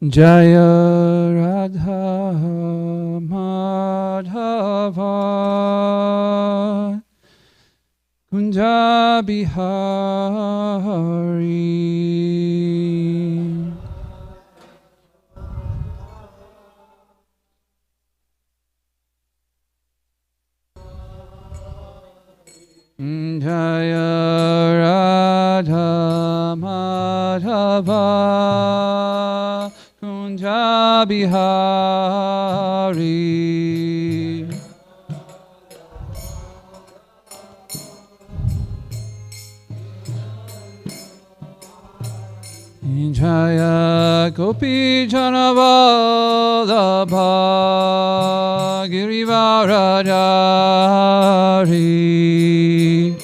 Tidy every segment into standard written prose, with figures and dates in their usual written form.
Jaya Radha Madhava Kunja Bihari Jaya Radha Madhava Kunja Bihari Jaya Gopi Janavallabha Girivaradari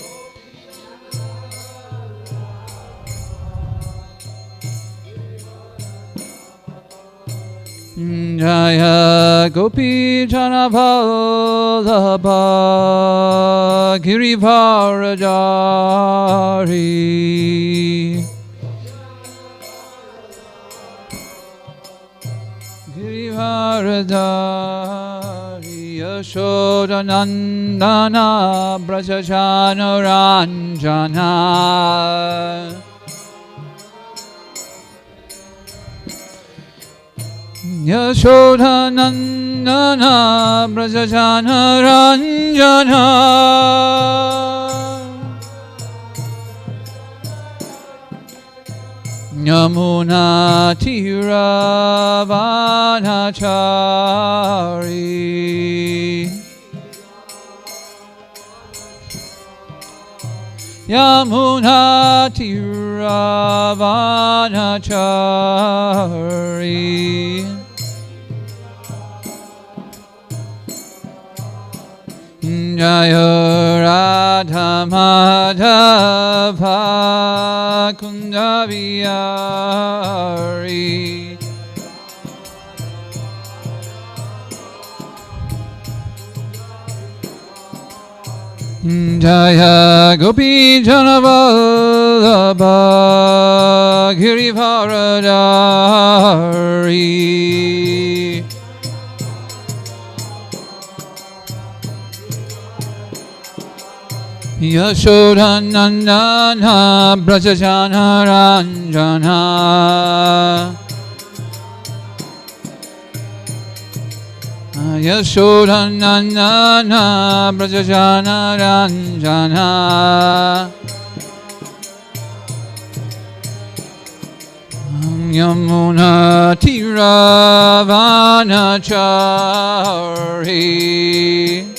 Jaya Gopi Janavallabha Girivaradari Girivaradari Yashoda Nandana Braja Ranjana Yashoda Nandana Braja Ranjana Yamuna Tiravanachari Yamuna Tiravanachari Jaya Radha Madhava Kunja Bihari Jaya Gopi Janavallabha Girivaradari Yashoda Nandana Braja Ranjana Yashoda Nandana Braja Ranjana Yamuna Tiravanachari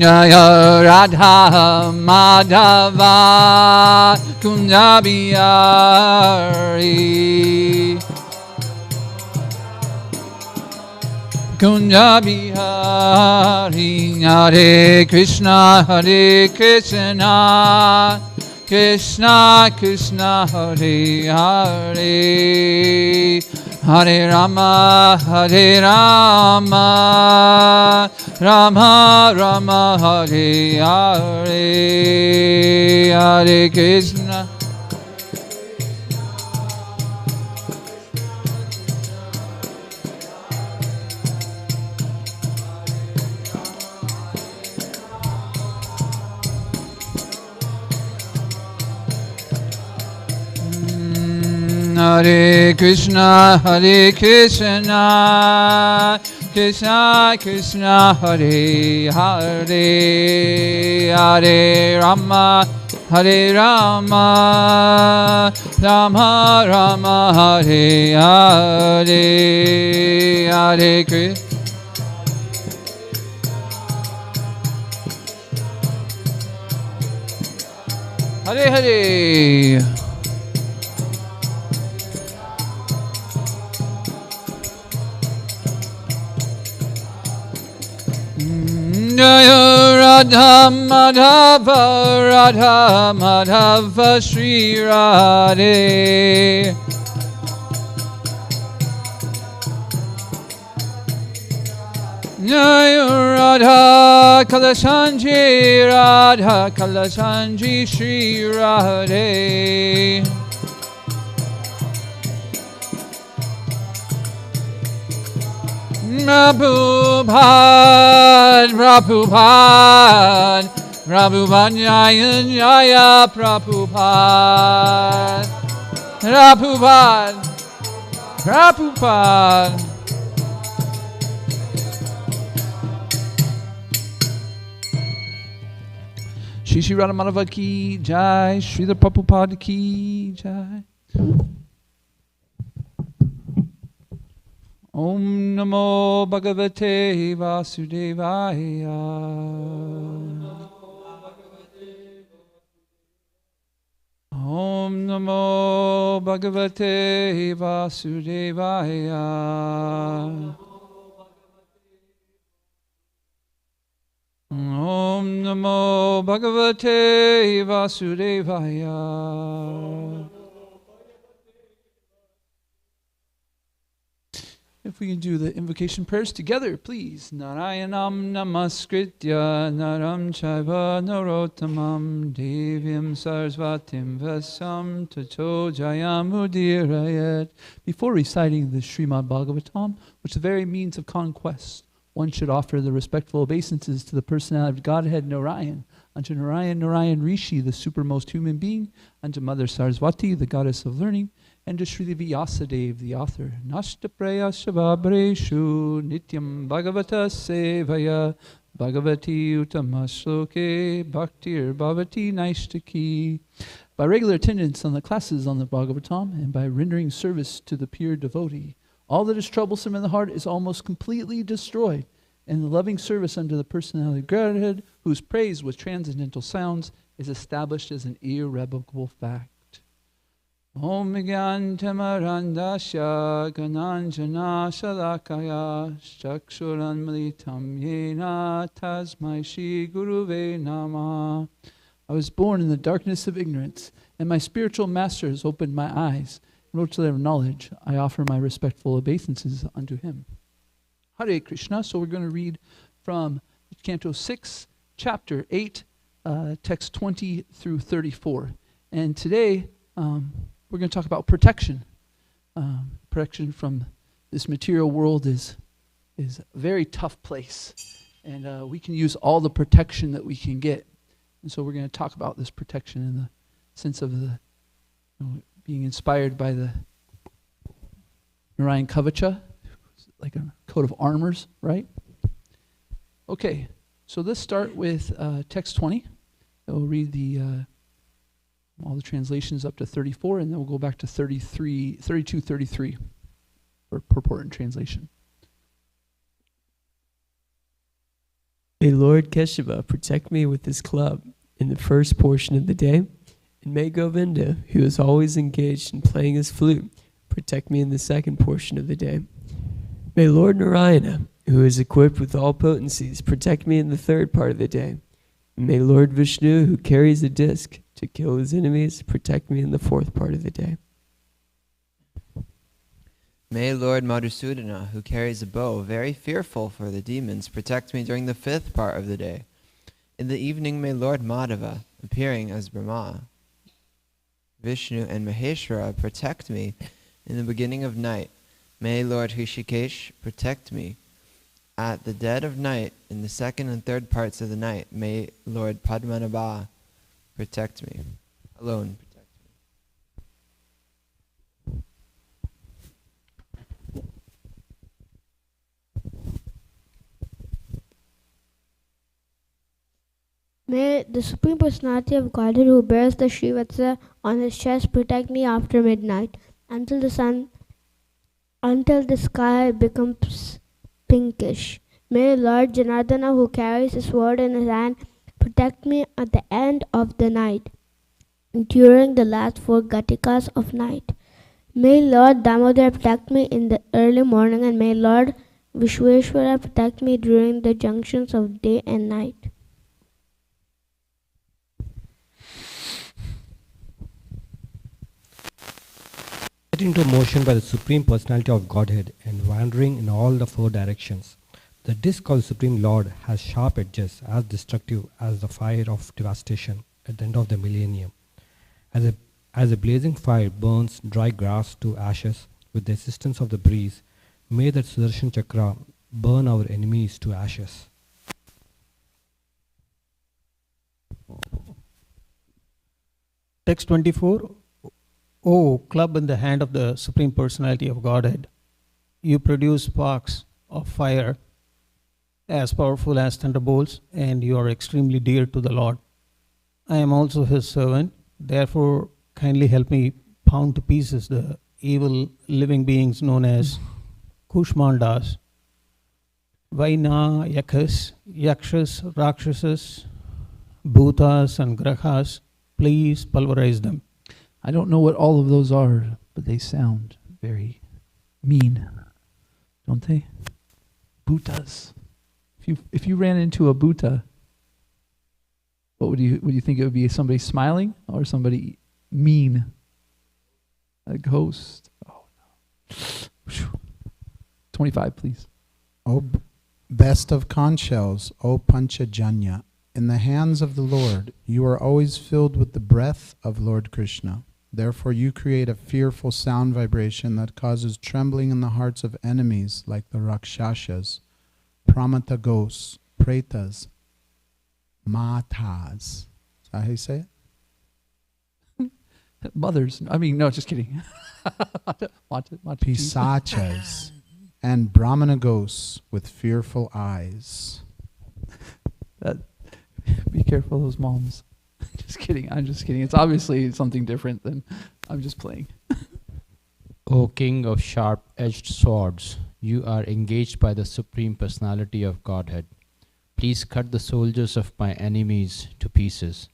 Jaya Radha Madhava Kunja Bihari Kunja Bihari Hare Krishna Krishna Krishna Hare Hare Hare Rama Rama Rama Hare Hare Hare Krishna Hare Krishna Krishna Krishna Hare Hare Hare Rama Rama Rama Hare Hare Hare Krishna Hare Hare Jaya Radha Madhava Shri Radhe Jaya Radha Kalashanji Shri Radhe Prabhupada, Prabhupada, Prabhupada, Jaya Jaya Prabhupada, Prabhupada, Prabhupada. Shri Shri Radha Madhava ki jai, Srila Prabhupada ki jai. Om Namo Bhagavate Vasudevaya. Om Namo Bhagavate Vasudevaya. Om Namo Bhagavate Vasudevaya. If we can do the invocation prayers together, please. Narayanam namaskritya naram chaiva narottamam devyam sarasvatim vasam tato jayamudirayat. Before reciting the Srimad Bhagavatam, which is the very means of conquest, one should offer the respectful obeisances to the personality of Godhead Narayan, unto Narayan Rishi, the supermost human being, unto Mother Saraswati, the goddess of learning, and to Sri Vyasadeva, the author. Nashta Preya Shavabreshu Nityam Bhagavata Sevaya Bhagavati Uttamasloke Bhaktir Bhavati Naishtaki. By regular attendance on the classes on the Bhagavatam and by rendering service to the pure devotee, all that is troublesome in the heart is almost completely destroyed, and the loving service unto the personality of Godhead, whose praise with transcendental sounds is established as an irrevocable fact. Om Gyantamarandasya Gananjana Shalakaya Chakshuran Malitam Yena Tasmai Shri Guruve Nama. I was born in the darkness of ignorance, and my spiritual master has opened my eyes. In order to learn knowledge, I offer my respectful obeisances unto him. Hare Krishna. So we're going to read from Canto 6, Chapter 8, text 20 through 34. And today, we're going to talk about protection. Protection from this material world is a very tough place. And we can use all the protection that we can get. And so we're going to talk about this protection in the sense of the being inspired by the Narayan Kavacha, like a coat of armors, right? Okay, so let's start with text 20. We'll read all the translations up to 34, and then we'll go back to 32, 33 for purport and translation. May Lord Keshava protect me with his club in the first portion of the day, and may Govinda, who is always engaged in playing his flute, protect me in the second portion of the day. May Lord Narayana, who is equipped with all potencies, protect me in the third part of the day. And may Lord Vishnu, who carries a disc to kill his enemies, protect me in the fourth part of the day. May Lord Madhusudana, who carries a bow, very fearful for the demons, protect me during the fifth part of the day. In the evening may Lord Madhava, appearing as Brahma, Vishnu and Maheshwara, protect me in the beginning of night. May Lord Rishikesh protect me at the dead of night in the second and third parts of the night. May Lord Padmanabha protect me. Alone protect me. May the Supreme Personality of Godhead, who bears the Srivatsa on his chest, protect me after midnight until the sky becomes pinkish. May Lord Janardana, who carries his sword in his hand, protect me at the end of the night, during the last 4 Gatikas of night. May Lord Damodar protect me in the early morning, and may Lord Vishweshwara protect me during the junctions of day and night. Set into motion by the Supreme Personality of Godhead and wandering in all the 4 directions. The disc of the Supreme Lord has sharp edges as destructive as the fire of devastation at the end of the millennium. As a blazing fire burns dry grass to ashes with the assistance of the breeze, may that Sudarshan Chakra burn our enemies to ashes. Text 24. O club in the hand of the Supreme Personality of Godhead, you produce sparks of fire as powerful as thunderbolts, and you are extremely dear to the Lord. I am also his servant, therefore kindly help me pound to pieces the evil living beings known as Kushmandas, Vainayakas, Yakshas, Rakshasas, Bhutas, and Grahas. Please pulverize them. I don't know what all of those are, but they sound very mean, don't they? Bhutas. If you ran into a Bhuta, what would you think it would be? Somebody smiling or somebody mean? A ghost. Oh no. 25, please. O best of conch shells, O Panchajanya, in the hands of the Lord, you are always filled with the breath of Lord Krishna. Therefore you create a fearful sound vibration that causes trembling in the hearts of enemies like the Rakshasas, Pramatagos, Pretas, Matas. Is that how you say it? Mothers. I mean, no, just kidding. Pisachas and Brahmanagos with fearful eyes. Be careful of those moms. Just kidding. I'm just kidding. It's obviously something different than I'm just playing. O King of sharp-edged swords, you are engaged by the Supreme Personality of Godhead. Please cut the soldiers of my enemies to pieces.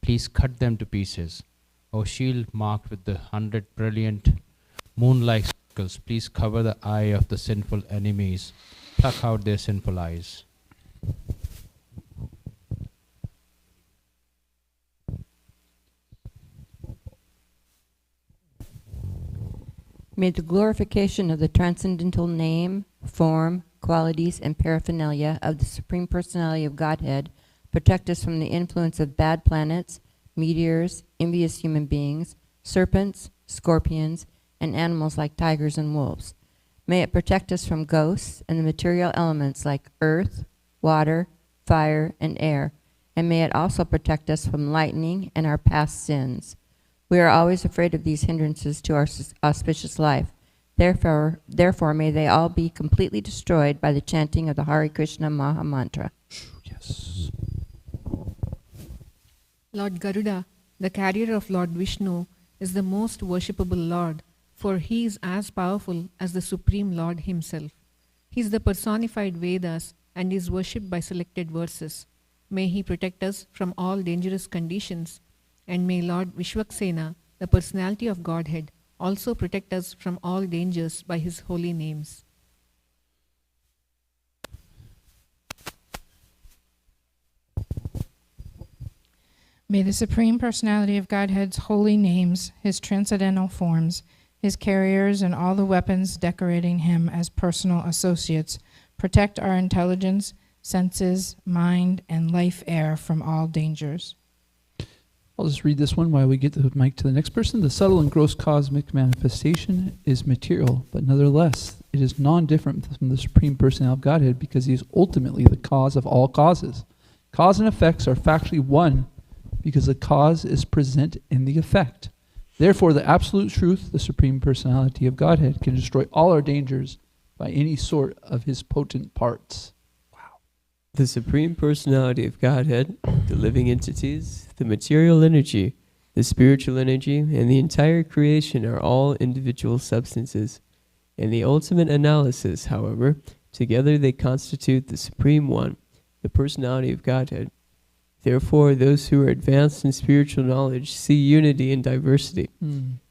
Please cut them to pieces. O shield marked with the 100 brilliant moon-like circles, please cover the eye of the sinful enemies. Pluck out their sinful eyes. May the glorification of the transcendental name, form, qualities, and paraphernalia of the Supreme Personality of Godhead protect us from the influence of bad planets, meteors, envious human beings, serpents, scorpions, and animals like tigers and wolves. May it protect us from ghosts and the material elements like earth, water, fire, and air, and may it also protect us from lightning and our past sins. We are always afraid of these hindrances to our auspicious life. Therefore, may they all be completely destroyed by the chanting of the Hare Krishna Maha Mantra. Yes. Lord Garuda, the carrier of Lord Vishnu, is the most worshipable Lord, for he is as powerful as the Supreme Lord himself. He is the personified Vedas and is worshipped by selected verses. May he protect us from all dangerous conditions, and may Lord Vishwaksena, the personality of Godhead, also protect us from all dangers by his holy names. May the Supreme Personality of Godhead's holy names, his transcendental forms, his carriers, and all the weapons decorating him as personal associates protect our intelligence, senses, mind, and life air from all dangers. I'll just read this one while we get the mic to the next person. The subtle and gross cosmic manifestation is material, but nevertheless, it is non-different from the Supreme Personality of Godhead because he is ultimately the cause of all causes. Cause and effects are factually one because the cause is present in the effect. Therefore, the absolute truth, the Supreme Personality of Godhead, can destroy all our dangers by any sort of his potent parts. The Supreme Personality of Godhead, the living entities, the material energy, the spiritual energy, and the entire creation are all individual substances. In the ultimate analysis, however, together they constitute the Supreme One, the Personality of Godhead. Therefore, those who are advanced in spiritual knowledge see unity in diversity.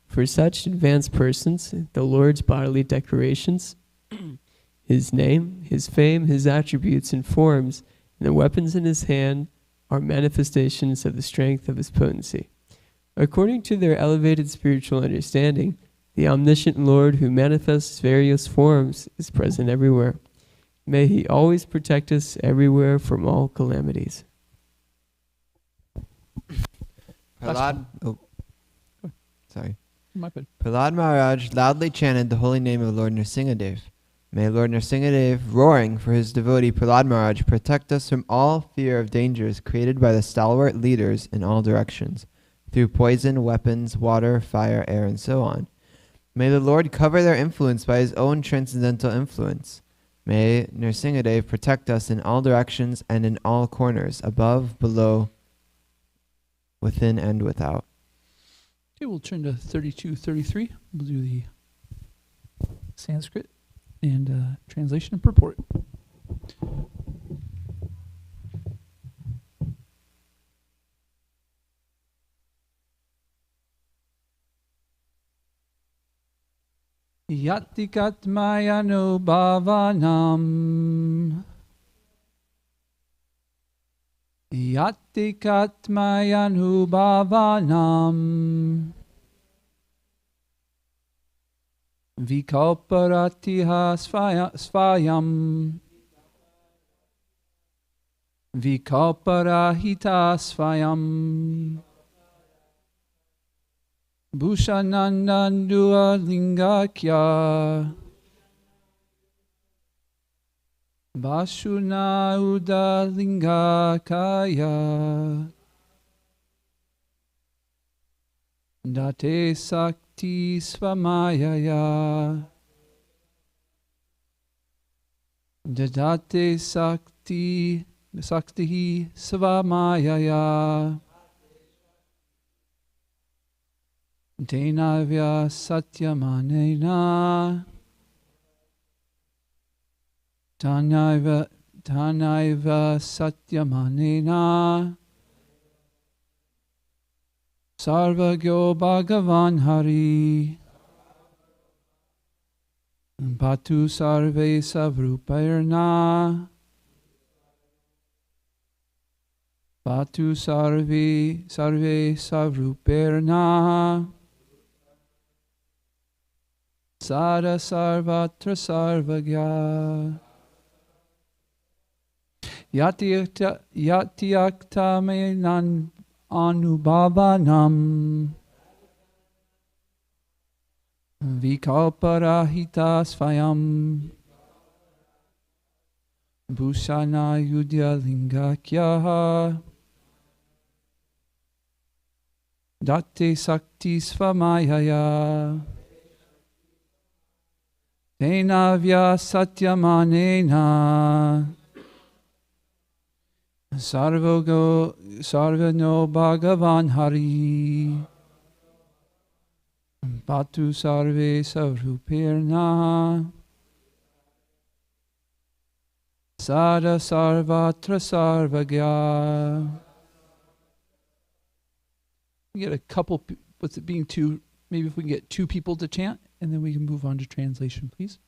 For such advanced persons, the Lord's bodily decorations, his name, his fame, his attributes and forms, and the weapons in his hand are manifestations of the strength of his potency. According to their elevated spiritual understanding, the omniscient Lord who manifests various forms is present everywhere. May he always protect us everywhere from all calamities. Prahlad My bad. Maharaj loudly chanted the holy name of Lord Nrsingadev. May Lord Nrsingadev, roaring for his devotee Prahlad Maharaj, protect us from all fear of dangers created by the stalwart leaders in all directions, through poison, weapons, water, fire, air, and so on. May the Lord cover their influence by his own transcendental influence. May Nrsingadev protect us in all directions and in all corners, above, below, within, and without. Okay, we'll turn to 3233. We'll do the Sanskrit and translation and purport. Yatikatmayanubhavanam Yatikatmayanubhavanam Vikalparatiha svayam Vikalparahita svayam Bhushanandandua lingakya Bashuna uda lingakaya Date sakti svamayaya Dadate sakti svamayaya Denavya satyamanena Tanaiva satyamanena Sarvagyo Bhagavan Hari Bhatu sarve savrupairna Bhatu sarve savrupairna Sada sarvatra sarvagya Yatyaktamenan anubhavanam Vikalparahita svayam Bhushana yudya lingakya Date sakti svamayaya Tenavya satyamanena Sarvano Bhagavan Hari Bhatu sarve savrupirna Sada sarvatra sarvagya. We get a couple, with it being two, maybe if we can get two people to chant, and then we can move on to translation, please.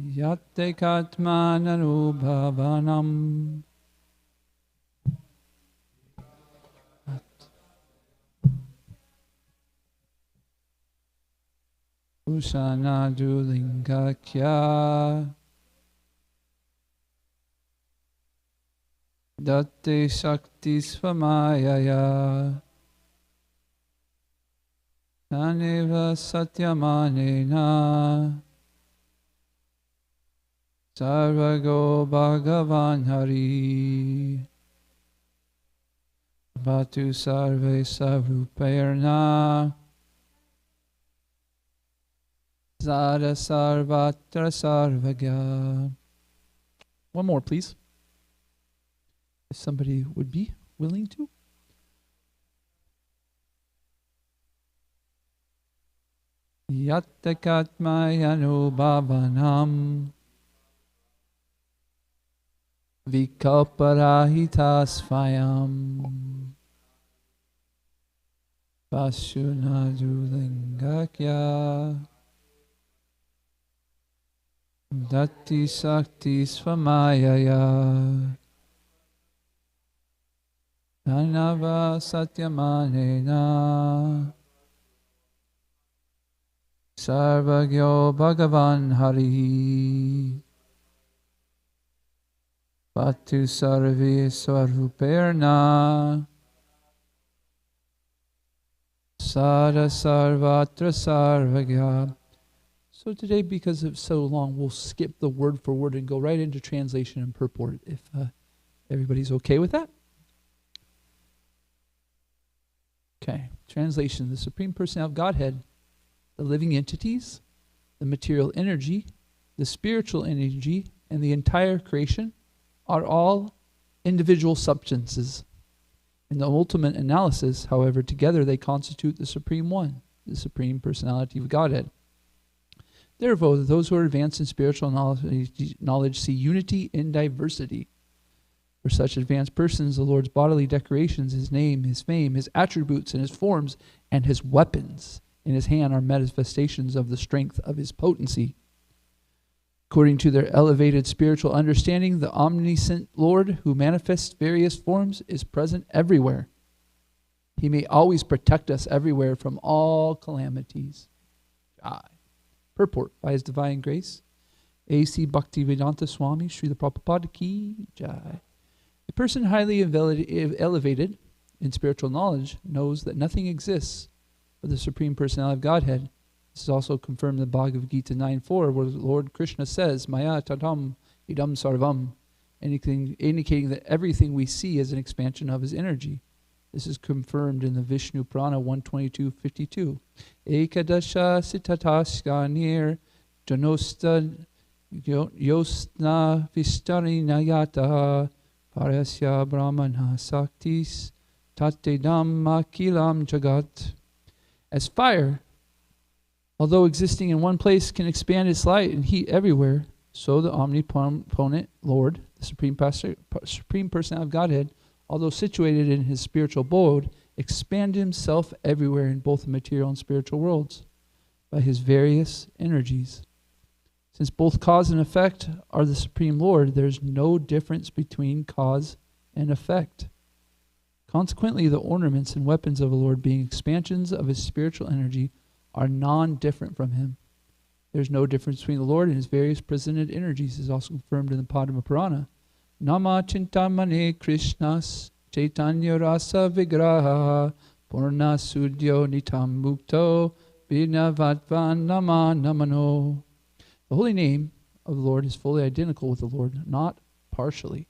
Yatte katmananubhavanam Ushanadu lingakya Datte shakti svamayaya Taneva satyamanena Sarvago Bhagavan Hari Bhatu sarve savrupairna Zada sarvatra sarvagya. One more, please. If somebody would be willing to. Yattakatmayanubhavanam Vikalparahitasvayam Vashunadulingakya Datti Sakti Svamayaya Dhanava Satyamanena Sarvagyo Bhagavan Hari Bhatu Sarve Swaruperna Sada Sarvatra Sarvagya. So today, because it's so long, we'll skip the word for word and go right into translation and purport, if everybody's okay with that. Okay, translation. The Supreme Personality of Godhead, the living entities, the material energy, the spiritual energy, and the entire creation are all individual substances. In the ultimate analysis, however, together they constitute the Supreme One, the Supreme Personality of Godhead. Therefore, those who are advanced in spiritual knowledge see unity in diversity. For such advanced persons, the Lord's bodily decorations, His name, His fame, His attributes, and His forms, and His weapons in His hand are manifestations of the strength of His potency. According to their elevated spiritual understanding, the omniscient Lord, who manifests various forms, is present everywhere. He may always protect us everywhere from all calamities. Jai. Purport. By His divine grace, A.C. Bhaktivedanta Swami Srila Prabhupada Ki Jai. A person highly elevated in spiritual knowledge knows that nothing exists but the Supreme Personality of Godhead. This is also confirmed in the Bhagavad Gita 9.4, where Lord Krishna says, Maya tatam idam sarvam, indicating that everything we see is an expansion of His energy. This is confirmed in the Vishnu Purana 122.52. Ekadasha sitataskanir janosta yosna vistari nayata parasya brahmana saktis tatedam makilam jagat. As fire, although existing in one place, can expand its light and heat everywhere, so the omnipotent Lord, the Supreme Personality of Godhead, although situated in His spiritual abode, expanded Himself everywhere in both the material and spiritual worlds by His various energies. Since both cause and effect are the Supreme Lord, there is no difference between cause and effect. Consequently, the ornaments and weapons of the Lord, being expansions of His spiritual energy, are non-different from Him. There is no difference between the Lord and His various presented energies. This is also confirmed in the Padma Purana. Nama Chintamane Krishnas Chaitanya Rasa Vigraha Purna Sudyo Nitam Mukto Binavatvan Nama Namano. The holy name of the Lord is fully identical with the Lord, not partially.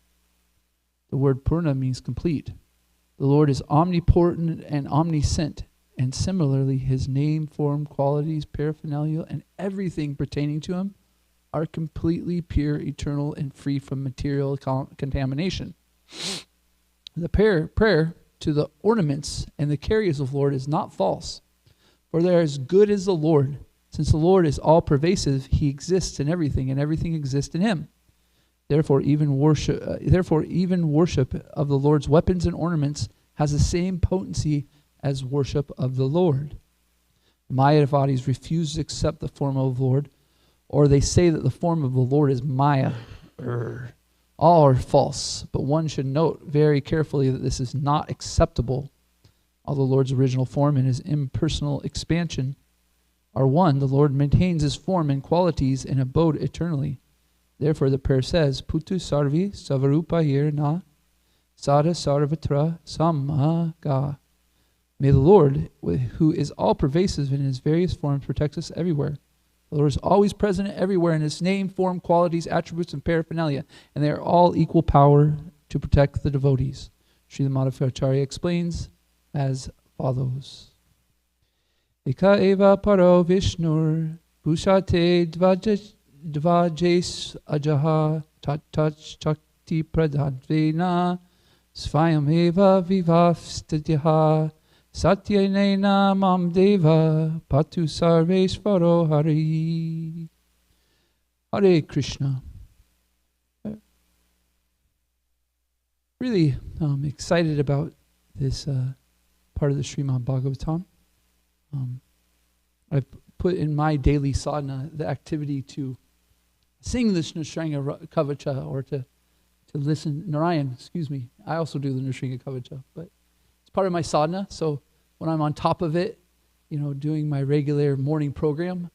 The word Purna means complete. The Lord is omnipotent and omniscient, and similarly, His name, form, qualities, paraphernalia, and everything pertaining to Him are completely pure, eternal, and free from material contamination. The prayer to the ornaments and the carriers of the Lord is not false, for they are as good as the Lord. Since the Lord is all-pervasive, He exists in everything, and everything exists in Him. Therefore, even worship of the Lord's weapons and ornaments has the same potency as worship of the Lord. The Mayavadis refuse to accept the form of the Lord, or they say that the form of the Lord is Maya. All are false, but one should note very carefully that this is not acceptable. Although the Lord's original form and His impersonal expansion are one, the Lord maintains His form and qualities and abode eternally. Therefore, the prayer says, Putu sarvi savarupa hirna sada sarvatra samaga. May the Lord, who is all-pervasive in His various forms, protect us everywhere. The Lord is always present everywhere in His name, form, qualities, attributes, and paraphernalia, and they are all equal power to protect the devotees. Srila Madhvacharya explains as follows. Eka eva paro vishnur bhushate dvajes ajaha tat chakti pradadvena svayam eva vivavstadyaha satyanena mam deva patu sarveshvaro hari. Hare Krishna. Really excited about this part of the Srimad Bhagavatam. I've put in my daily sadhana the activity to sing this Nrsinga Kavacha, or to listen, Narayan, excuse me. I also do the Nrsinga Kavacha, but it's part of my sadhana. So when I'm on top of it, doing my regular morning program,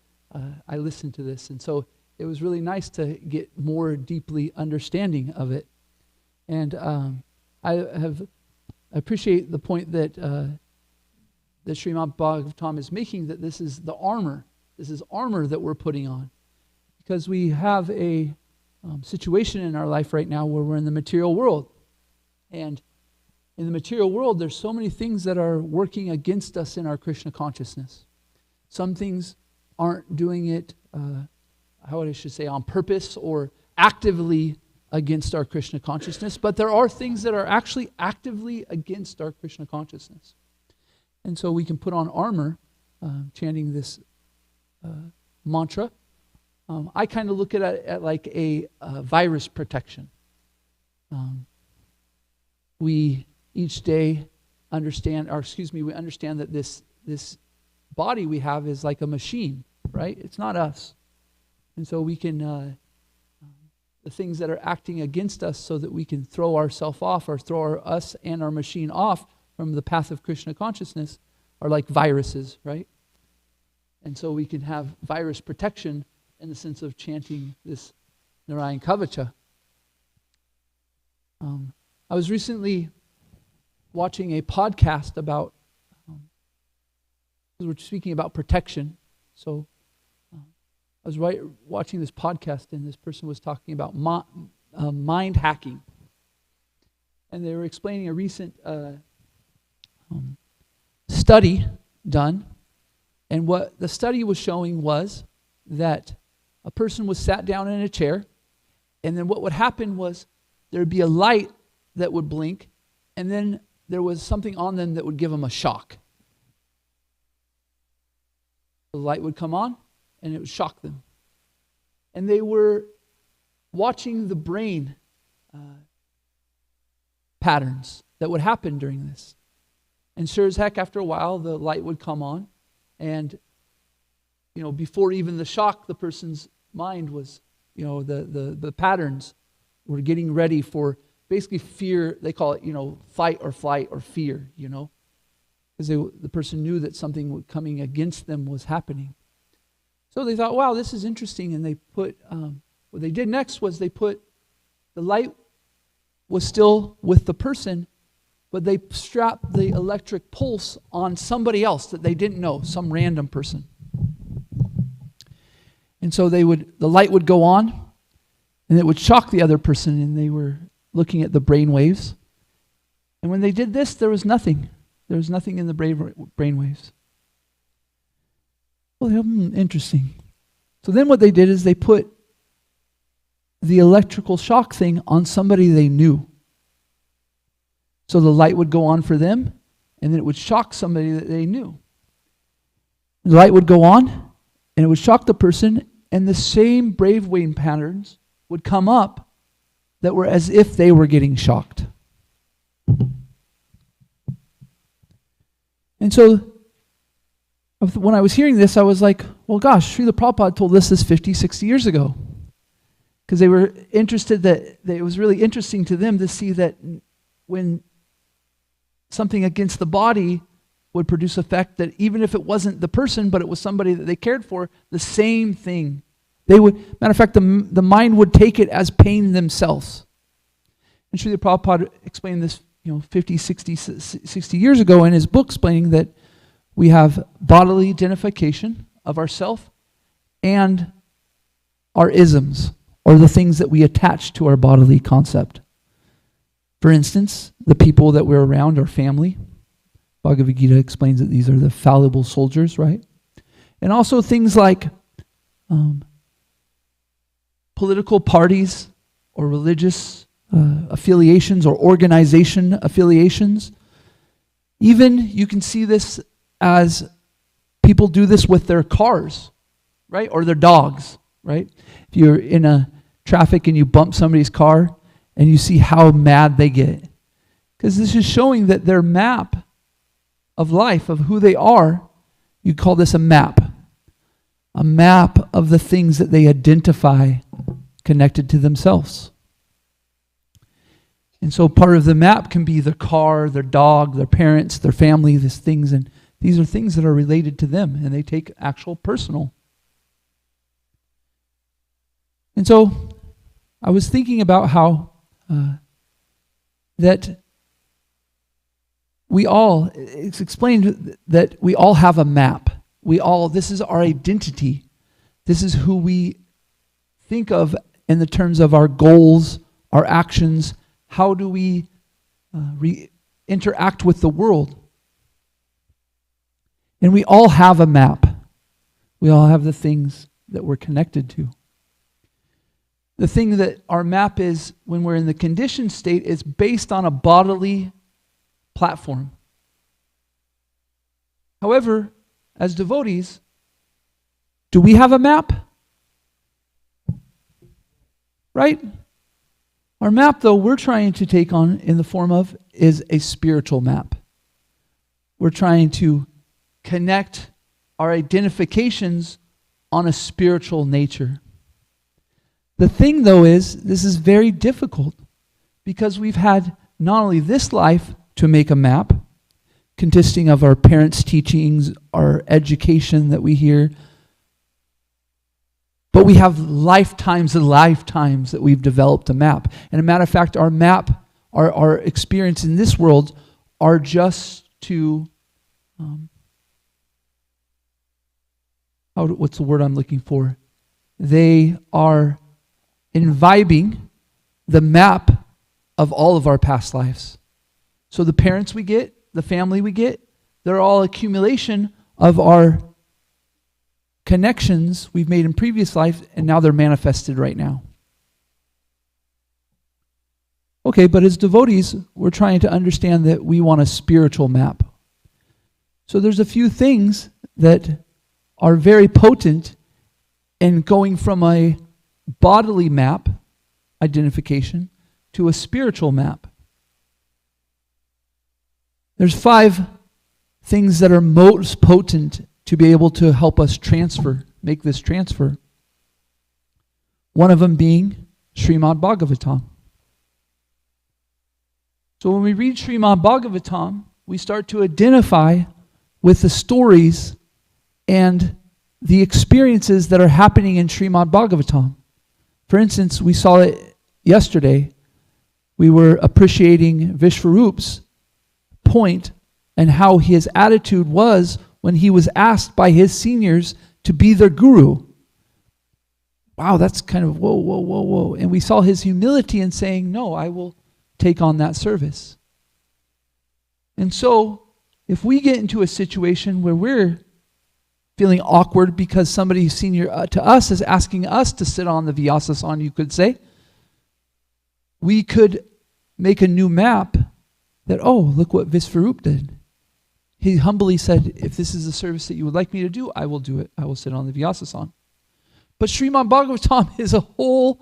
I listen to this. And so it was really nice to get more deeply understanding of it. And I appreciate the point that that Srimad Bhagavatam is making, that this is the armor. This is armor that we're putting on. Because we have a situation in our life right now where we're in the material world. And in the material world, there's so many things that are working against us in our Krishna consciousness. Some things aren't doing it, how I should say, on purpose or actively against our Krishna consciousness, but there are things that are actually actively against our Krishna consciousness. And so we can put on armor, chanting this mantra. I kind of look at it like a virus protection. We each day understand that this body we have is like a machine, right? It's not us. And so we can, the things that are acting against us so that we can throw ourselves off or throw us and our machine off from the path of Krishna consciousness are like viruses, right? And so we can have virus protection in the sense of chanting this Narayan Kavacha. I was recently watching a podcast about, because we're speaking about protection, so I was watching this podcast and this person was talking about mind hacking. And they were explaining a recent study done. And what the study was showing was that a person was sat down in a chair, and then what would happen was there would be a light that would blink, and then there was something on them that would give them a shock. The light would come on, and it would shock them. And they were watching the brain patterns that would happen during this. And sure as heck, after a while, the light would come on, and before even the shock, the person's mind was, the patterns were getting ready for basically fear. They call it, fight or flight or fear, because the person knew that something coming against them was happening. So they thought, wow, this is interesting. And they put, what they did next was they put, the light was still with the person, but they strapped the electric pulse on somebody else that they didn't know, some random person. And so the light would go on, and it would shock the other person, and they were looking at the brain waves. And when they did this, there was nothing. There was nothing in the brain waves. Well, interesting. So then what they did is they put the electrical shock thing on somebody they knew. So the light would go on for them, and then it would shock somebody that they knew. The light would go on, and it would shock the person, and the same brainwave patterns would come up that were as if they were getting shocked. And so when I was hearing this, I was like, well, gosh, Srila Prabhupada told us this 50, 60 years ago. Because they were interested that it was really interesting to them to see that when something against the body would produce effect, that even if it wasn't the person, but it was somebody that they cared for, the same thing. Matter of fact, the mind would take it as pain themselves. And Srila Prabhupada explained this 50, 60 years ago in his book, explaining that we have bodily identification of ourself and our isms, or the things that we attach to our bodily concept. For instance, the people that we're around, our family. Bhagavad Gita explains that these are the fallible soldiers, right? And also things like political parties or religious affiliations or organization affiliations. Even you can see this as people do this with their cars, right? Or their dogs, right? If you're in a traffic and you bump somebody's car and you see how mad they get. Because this is showing that their map of life, of who they are, you call this a map. A map of the things that they identify connected to themselves. And so part of the map can be their car, their dog, their parents, their family, these things. And these are things that are related to them, and they take actual personal. And so I was thinking about how that it's explained that we all have a map. This is our identity. This is who we think of in the terms of our goals, our actions. How do we interact with the world? And we all have a map. We all have the things that we're connected to. The thing that our map is when we're in the conditioned state is based on a bodily platform. However, as devotees, do we have a map? Right? Our map, though, we're trying to take on in the form of is a spiritual map. We're trying to connect our identifications on a spiritual nature. The thing, though, is this is very difficult because we've had not only this life to make a map, consisting of our parents' teachings, our education that we hear, but we have lifetimes and lifetimes that we've developed a map. And a matter of fact, our map, our experience in this world are just to, what's the word I'm looking for? They are imbibing the map of all of our past lives. So the parents we get, the family we get, they're all accumulation of our connections we've made in previous life, and now they're manifested right now. Okay, but as devotees, we're trying to understand that we want a spiritual map. So there's a few things that are very potent in going from a bodily map identification to a spiritual map. There's 5 things that are most potent to be able to help us make this transfer. One of them being Srimad Bhagavatam. So when we read Srimad Bhagavatam, we start to identify with the stories and the experiences that are happening in Srimad Bhagavatam. For instance, we saw it yesterday. We were appreciating Vishvarup's point and how his attitude was when he was asked by his seniors to be their guru. Wow, that's kind of whoa. And we saw his humility in saying, no, I will take on that service. And so, if we get into a situation where we're feeling awkward because somebody senior to us is asking us to sit on the Vyasasan, you could say, we could make a new map that, oh, look what Visvarup did. He humbly said, if this is a service that you would like me to do, I will do it. I will sit on the Vyasasan. But Srimad Bhagavatam is a whole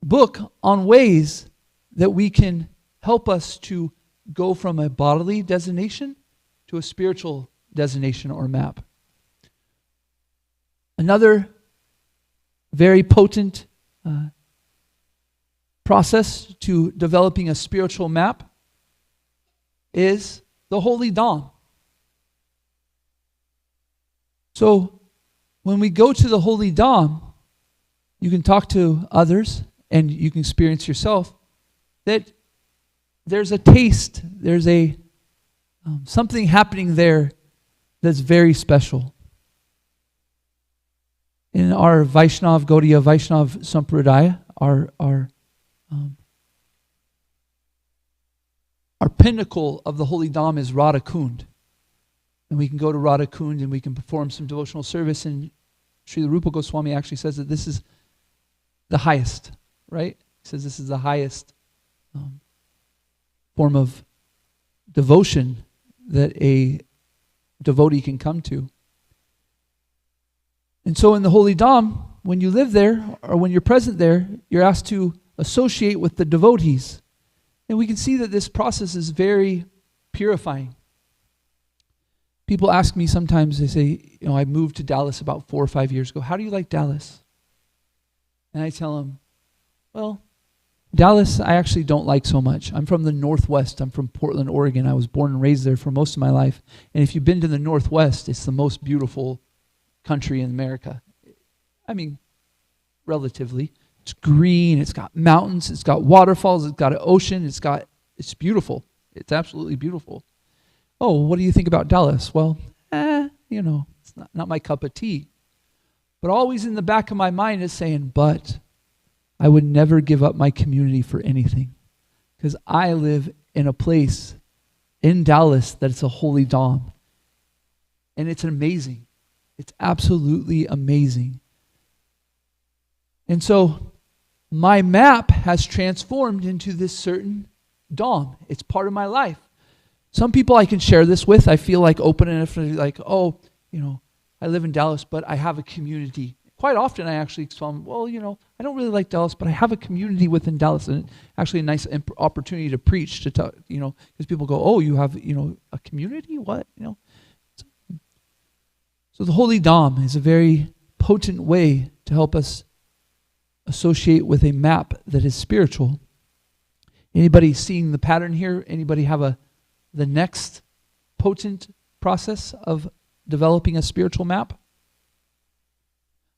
book on ways that we can help us to go from a bodily designation to a spiritual designation or map. Another very potent process to developing a spiritual map is the Holy Dham. So when we go to the Holy Dham, you can talk to others and you can experience yourself that there's a taste, there's a something happening there that's very special. In our Vaishnav, Gaudiya Vaishnav Sampradaya, our pinnacle of the Holy Dham is Radha Kund. And we can go to Radha Kund and we can perform some devotional service, and Srila Rupa Goswami actually says that this is the highest, right? He says this is the highest form of devotion that a devotee can come to. And so in the Holy Dham, when you live there or when you're present there, you're asked to associate with the devotees. And we can see that this process is very purifying. People ask me sometimes, they say, I moved to Dallas about 4 or 5 years ago. How do you like Dallas? And I tell them, well, Dallas I actually don't like so much. I'm from the Northwest. I'm from Portland, Oregon. I was born and raised there for most of my life. And if you've been to the Northwest, it's the most beautiful country in America. I mean, relatively. It's green, it's got mountains, it's got waterfalls, it's got an ocean, it's got It's beautiful. It's absolutely beautiful. Oh, what do you think about Dallas? Well, it's not my cup of tea. But always in the back of my mind is saying, but I would never give up my community for anything. Because I live in a place in Dallas that it's a holy dom. And it's amazing. It's absolutely amazing. And so my map has transformed into this certain dom. It's part of my life. Some people I can share this with. I feel like open enough to like, I live in Dallas, but I have a community. Quite often I actually tell them, I don't really like Dallas, but I have a community within Dallas. And actually a nice opportunity to preach, to talk, because people go, oh, you have, a community? What? So the Holy Dom is a very potent way to help us associate with a map that is spiritual. Anybody seeing the pattern here? Anybody have the next potent process of developing a spiritual map?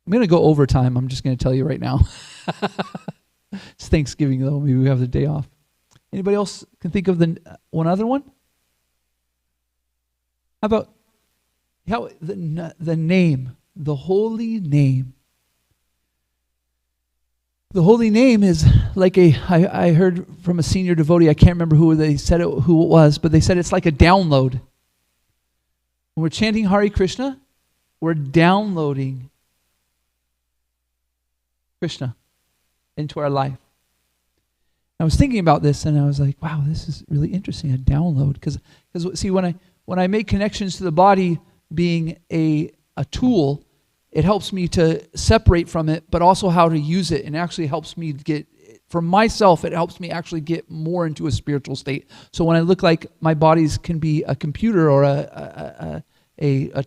I'm going to go overtime. I'm just going to tell you right now. It's Thanksgiving, though. Maybe we have the day off. Anybody else can think of one other one? How about the name, the holy name? The holy name is like I heard from a senior devotee, I can't remember who it was, but they said it's like a download. When we're chanting Hare Krishna, we're downloading Krishna into our life. I was thinking about this and I was like, wow, this is really interesting, a download. Because see, when I make connections to the body being a tool, it helps me to separate from it, but also how to use it, and actually helps me get, for myself, it helps me actually get more into a spiritual state. So when I look like my bodies can be a computer or a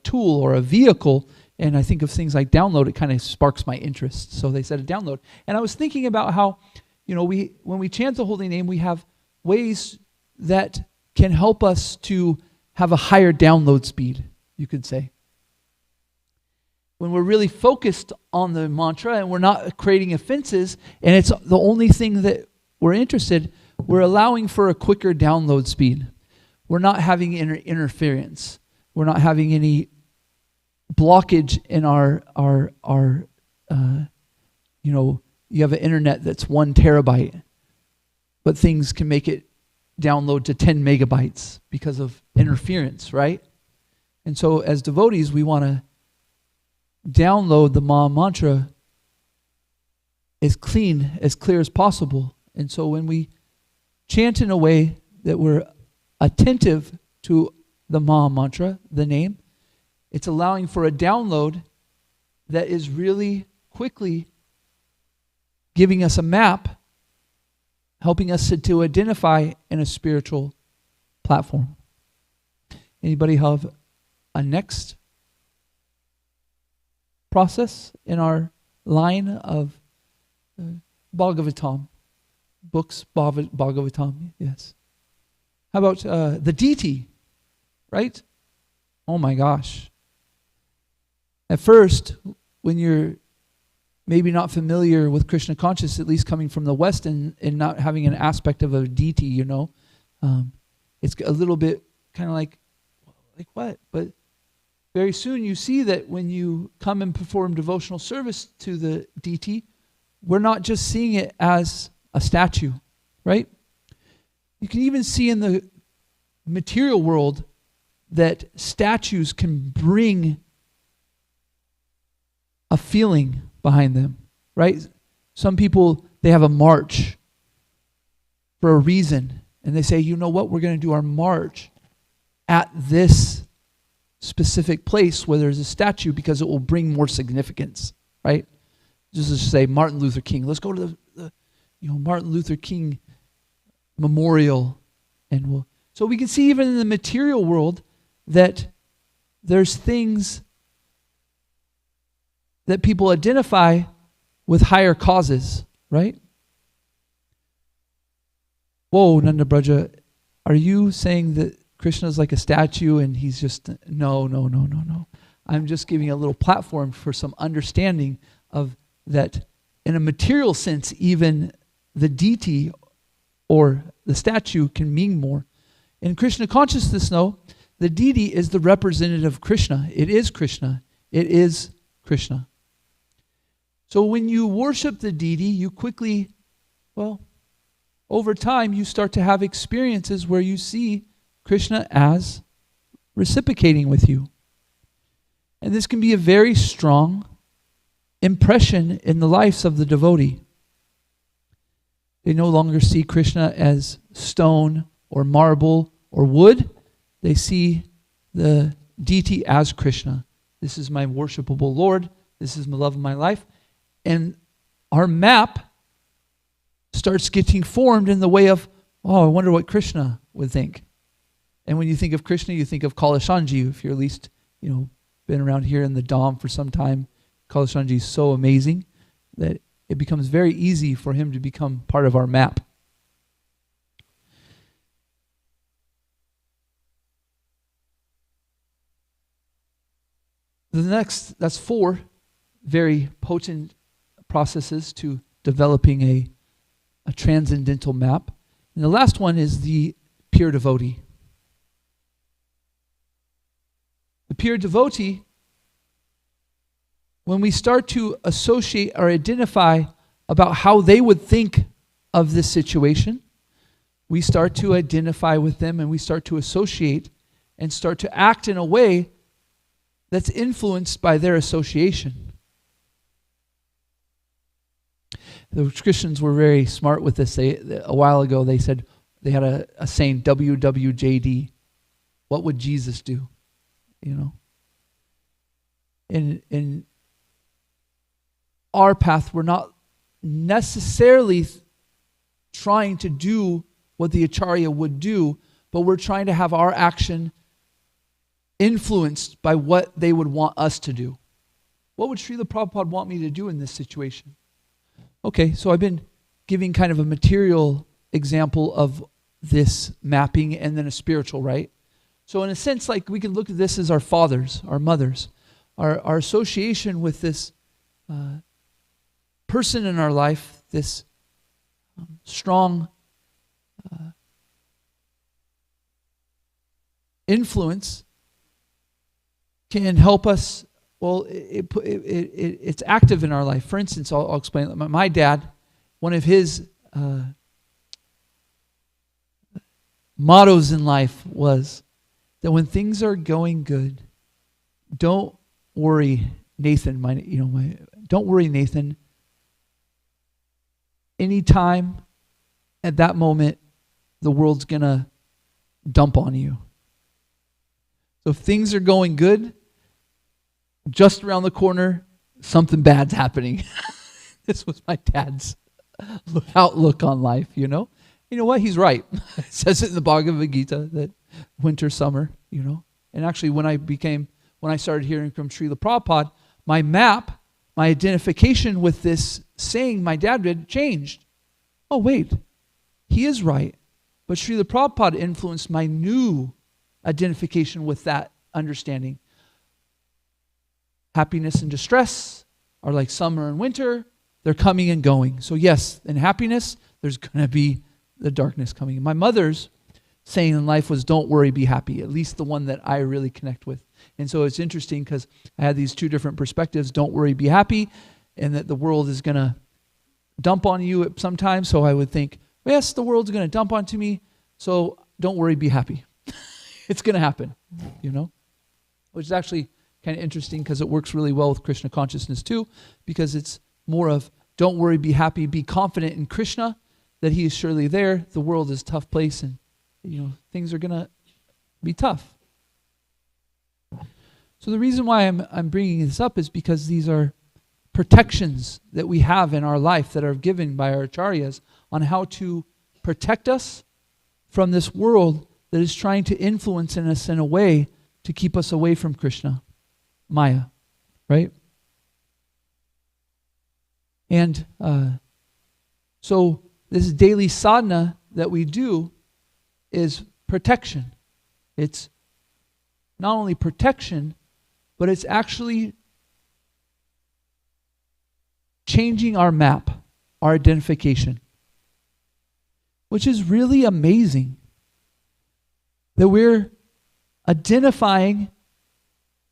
tool or a vehicle, and I think of things like download, it kind of sparks my interest. So they said a download. And I was thinking about how, when we chant the holy name, we have ways that can help us to have a higher download speed, you could say. When we're really focused on the mantra and we're not creating offenses and it's the only thing that we're interested, we're allowing for a quicker download speed. We're not having interference. We're not having any blockage in our you have an internet that's 1 terabyte, but things can make it download to 10 megabytes because of interference, right? And so as devotees, we want to download the Maha Mantra as clear as possible. And so when we chant in a way that we're attentive to the Maha Mantra, the name, it's allowing for a download that is really quickly giving us a map, helping us to identify in a spiritual platform. Anybody have a next process in our line of Bhagavatam, books, Bhagavatam, yes. How about the deity, right? Oh my gosh. At first, when you're maybe not familiar with Krishna consciousness, at least coming from the West and not having an aspect of a deity, it's a little bit kind of like what? But very soon you see that when you come and perform devotional service to the deity, we're not just seeing it as a statue, right? You can even see in the material world that statues can bring a feeling behind them, right? Some people, they have a march for a reason, and they say, you know what, we're going to do our march at this specific place where there's a statue because it will bring more significance, right? Just to say Martin Luther King. Let's go to the Martin Luther King memorial, and so we can see even in the material world that there's things that people identify with higher causes, right? Whoa, Nanda Braja, are you saying that Krishna is like a statue and he's just, no. I'm just giving a little platform for some understanding of that in a material sense, even the deity or the statue can mean more. In Krishna consciousness, though, the deity is the representative of Krishna. It is Krishna. It is Krishna. So when you worship the deity, you quickly, over time, you start to have experiences where you see Krishna as reciprocating with you. And this can be a very strong impression in the lives of the devotee. They no longer see Krishna as stone or marble or wood. They see the deity as Krishna. This is my worshipable Lord. This is the love of my life. And our map starts getting formed in the way of, I wonder what Krishna would think. And when you think of Krishna, you think of Kalashanji. If you're at least, been around here in the Dham for some time, Kalashanji is so amazing that it becomes very easy for him to become part of our map. That's 4 very potent processes to developing a transcendental map. And the last one is the pure devotee. The pure devotee, when we start to associate or identify about how they would think of this situation, we start to identify with them and we start to associate and start to act in a way that's influenced by their association. The Christians were very smart with this. A while ago, they said, they had a saying, WWJD. What would Jesus do? In our path, we're not necessarily trying to do what the Acharya would do, but we're trying to have our action influenced by what they would want us to do. What would Srila Prabhupada want me to do in this situation? Okay, so I've been giving kind of a material example of this mapping and then a spiritual, right? So in a sense, like we can look at this as our fathers, our mothers, our association with this person in our life, this strong influence can help us. Well, it's active in our life. For instance, I'll explain. My dad, one of his mottos in life was that when things are going good, don't worry, Nathan. Don't worry, Nathan. Anytime, at that moment, the world's gonna dump on you. So if things are going good, just around the corner, something bad's happening. This was my dad's outlook on life, You know what? He's right. It says it in the Bhagavad Gita that winter, summer, And actually when I started hearing from Srila Prabhupada, my map, my identification with this saying my dad did changed. Oh, wait. He is right. But Srila Prabhupada influenced my new identification with that understanding. Happiness and distress are like summer and winter. They're coming and going. So yes, in happiness, there's going to be the darkness coming. My mother's saying in life was, don't worry, be happy. At least the one that I really connect with. And so it's interesting because I had these 2 different perspectives. Don't worry, be happy. And that the world is going to dump on you at some time. So I would think, yes, the world's going to dump onto me. So don't worry, be happy. It's going to happen, Which is actually kind of interesting because it works really well with Krishna consciousness too, because it's more of don't worry, be happy, be confident in Krishna, that he is surely there. The world is a tough place and, things are going to be tough. So the reason why I'm bringing this up is because these are protections that we have in our life that are given by our acharyas on how to protect us from this world that is trying to influence in us in a way to keep us away from Krishna, Maya, right? And so this daily sadhana that we do is protection. It's not only protection, but it's actually changing our map, our identification. which is really amazing. That we're identifying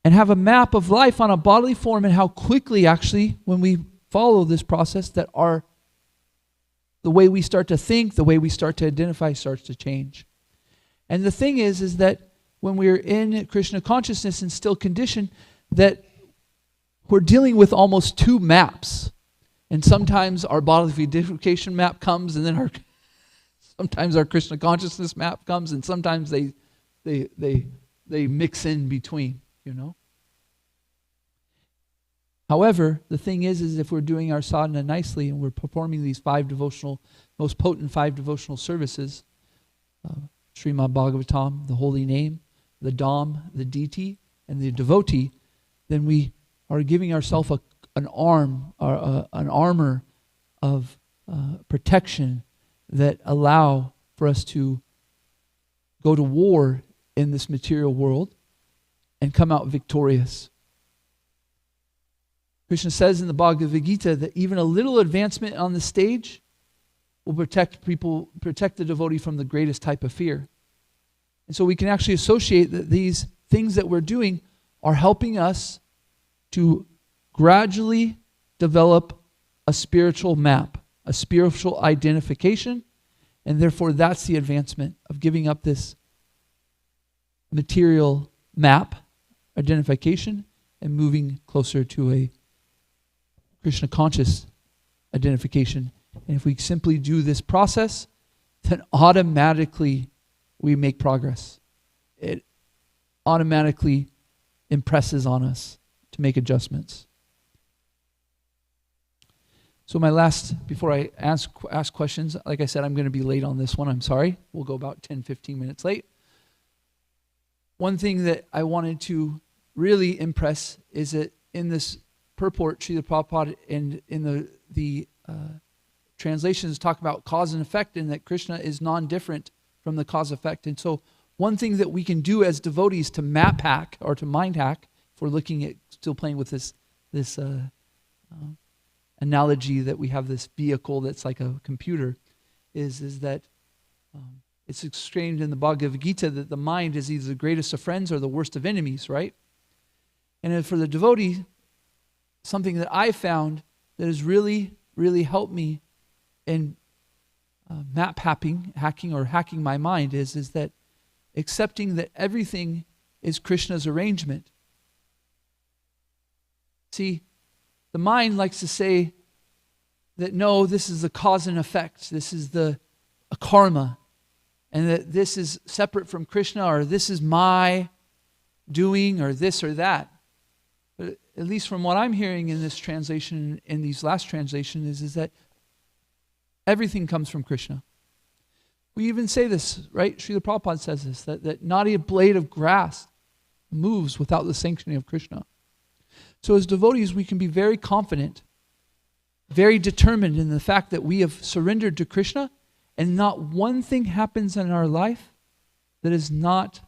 and have a map of life on a bodily form, and how quickly actually, when we follow this process, that the way we start to think, the way we start to identify starts to change. And the thing is that when we're in Krishna consciousness and still conditioned, that we're dealing with almost two maps. And sometimes our bodily identification map comes, and then sometimes our Krishna consciousness map comes, and sometimes they mix in between, you know. However, the thing is if we're doing our sadhana nicely and we're performing these most potent 5 devotional services, Srimad Bhagavatam, the holy name, the Dham, the deity, and the devotee, then we are giving ourselves an armor of protection that allow for us to go to war in this material world and come out victorious. Krishna says in the Bhagavad Gita that even a little advancement on the stage will protect the devotee from the greatest type of fear. And so we can actually associate that these things that we're doing are helping us to gradually develop a spiritual map, a spiritual identification, and therefore that's the advancement of giving up this material map identification and moving closer to a Krishna conscious identification. And if we simply do this process, then automatically we make progress. It automatically impresses on us to make adjustments. So my last, before I ask questions, like I said, I'm going to be late on this one. I'm sorry. We'll go about 10, 15 minutes late. One thing that I wanted to really impress is that in this purport, Srila Prabhupada, and in the translations talk about cause and effect, and that Krishna is non-different from the cause effect. And so one thing that we can do as devotees to map hack or to mind hack, if we're looking at still playing with this analogy that we have this vehicle that's like a computer, is that it's explained in the Bhagavad Gita that the mind is either the greatest of friends or the worst of enemies, right? And for the devotee, something that I found that has really, really helped me in map hacking my mind is that accepting that everything is Krishna's arrangement. See, the mind likes to say that no, this is the cause and effect, this is a karma, and that this is separate from Krishna, or this is my doing, or this or that. But at least from what I'm hearing in this translation, in these last translations, is that everything comes from Krishna. We even say this, right? Srila Prabhupada says this, that not a blade of grass moves without the sanctioning of Krishna. So as devotees, we can be very confident, very determined in the fact that we have surrendered to Krishna, and not one thing happens in our life that is not